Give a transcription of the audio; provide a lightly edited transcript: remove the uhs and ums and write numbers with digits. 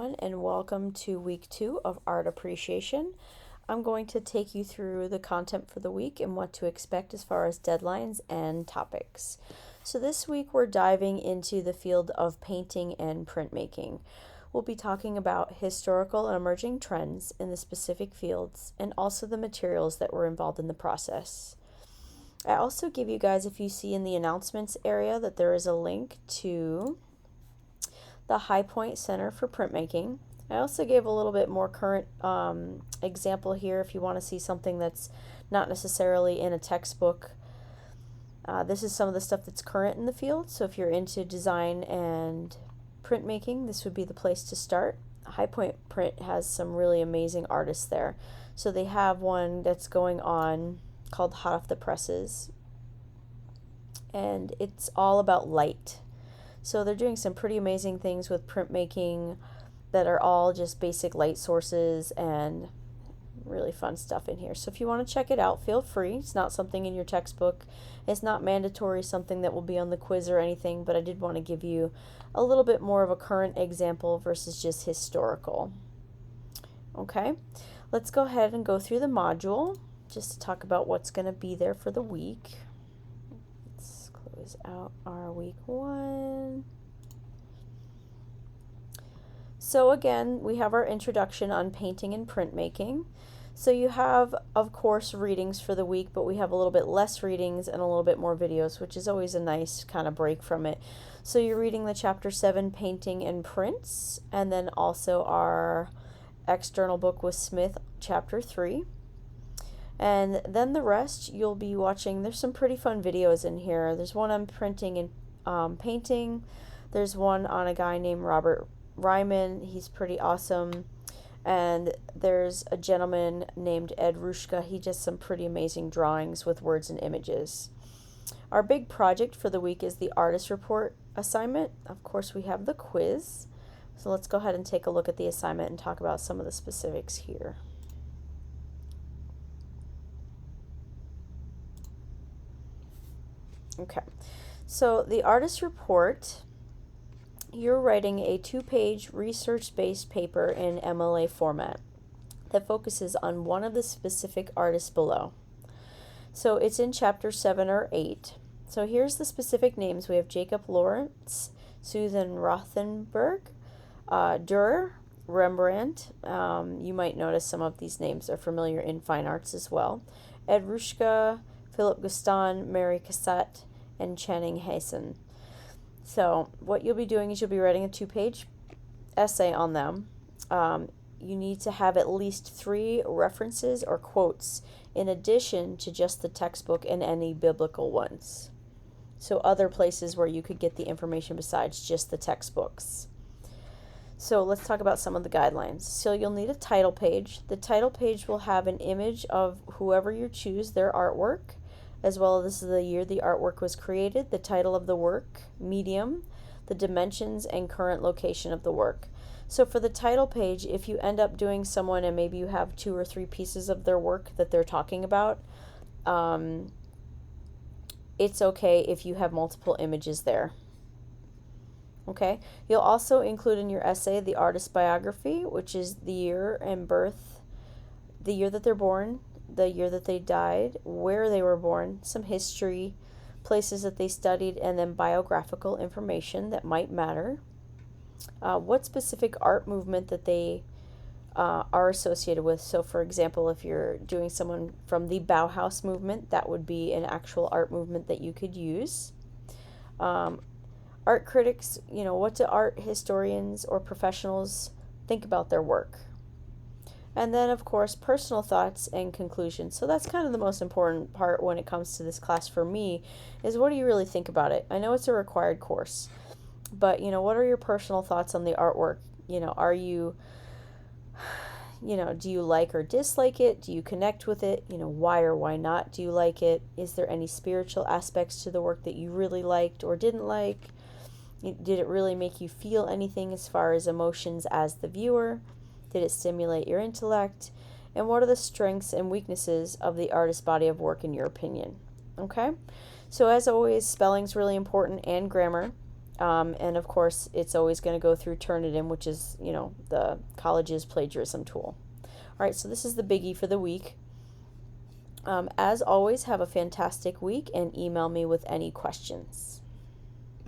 everyone, and welcome to week 2 of Art Appreciation. I'm going to take you through the content for the week and what to expect as far as deadlines and topics. So this week we're diving into the field of painting and printmaking. We'll be talking about historical and emerging trends in the specific fields and also the materials that were involved in the process. I also give you guys, if you see in the announcements area, that there is a link to the High Point Center for Printmaking. I also gave a little bit more current example here if you want to see something that's not necessarily in a textbook. This is some of the stuff that's current in the field, so if you're into design and printmaking, this would be the place to start. High Point Print has some really amazing artists there. So they have one that's going on called Hot Off the Presses, and it's all about light. So they're doing some pretty amazing things with printmaking that are all just basic light sources and really fun stuff in here. So if you want to check it out, feel free. It's not something in your textbook. It's not mandatory, something that will be on the quiz or anything, but I did want to give you a little bit more of a current example versus just historical. Okay, let's go ahead and go through the module just to talk about what's going to be there for the week. Out our week 1. So again, we have our introduction on painting and printmaking. So you have, of course, readings for the week, but we have a little bit less readings and a little bit more videos, which is always a nice kind of break from it. So you're reading the chapter 7, Painting and Prints, and then also our external book with Smith, chapter 3. And then the rest you'll be watching. There's some pretty fun videos in here. There's one on printing and painting. There's one on a guy named Robert Ryman. He's pretty awesome. And there's a gentleman named Ed Rushka. He does some pretty amazing drawings with words and images. Our big project for the week is the artist report assignment. Of course, we have the quiz. So let's go ahead and take a look at the assignment and talk about some of the specifics here. Okay, so the artist report, you're writing a 2-page research-based paper in MLA format that focuses on one of the specific artists below. So it's in chapter 7 or 8. So here's the specific names. We have Jacob Lawrence, Susan Rothenberg, Dürer, Rembrandt. You might notice some of these names are familiar in fine arts as well. Ed Rushka, Philip Guston, Mary Cassatt, and Channing Hassan. So what you'll be doing is you'll be writing a 2-page essay on them. You need to have at least 3 references or quotes in addition to just the textbook and any biblical ones. So other places where you could get the information besides just the textbooks. So let's talk about some of the guidelines. So you'll need a title page. The title page will have an image of whoever you choose, their artwork, as well as the year the artwork was created, the title of the work, medium, the dimensions, and current location of the work. So for the title page, if you end up doing someone and maybe you have 2 or 3 pieces of their work that they're talking about, it's okay if you have multiple images there. Okay, you'll also include in your essay the artist biography, which is the year and birth, the year that they're born, the year that they died, where they were born, some history, places that they studied, and then biographical information that might matter. What specific art movement that they are associated with. So for example, if you're doing someone from the Bauhaus movement, that would be an actual art movement that you could use. Art critics, what do art historians or professionals think about their work? And then, of course, personal thoughts and conclusions. So that's kind of the most important part when it comes to this class for me, is what do you really think about it? I know it's a required course, but, what are your personal thoughts on the artwork? Are you, do you like or dislike it? Do you connect with it? Why or why not do you like it? Is there any spiritual aspects to the work that you really liked or didn't like? Did it really make you feel anything as far as emotions as the viewer? Did it stimulate your intellect? And what are the strengths and weaknesses of the artist's body of work in your opinion? Okay? So as always, spelling's really important and grammar. And of course, it's always going to go through Turnitin, which is, the college's plagiarism tool. All right, so this is the biggie for the week. As always, have a fantastic week and email me with any questions.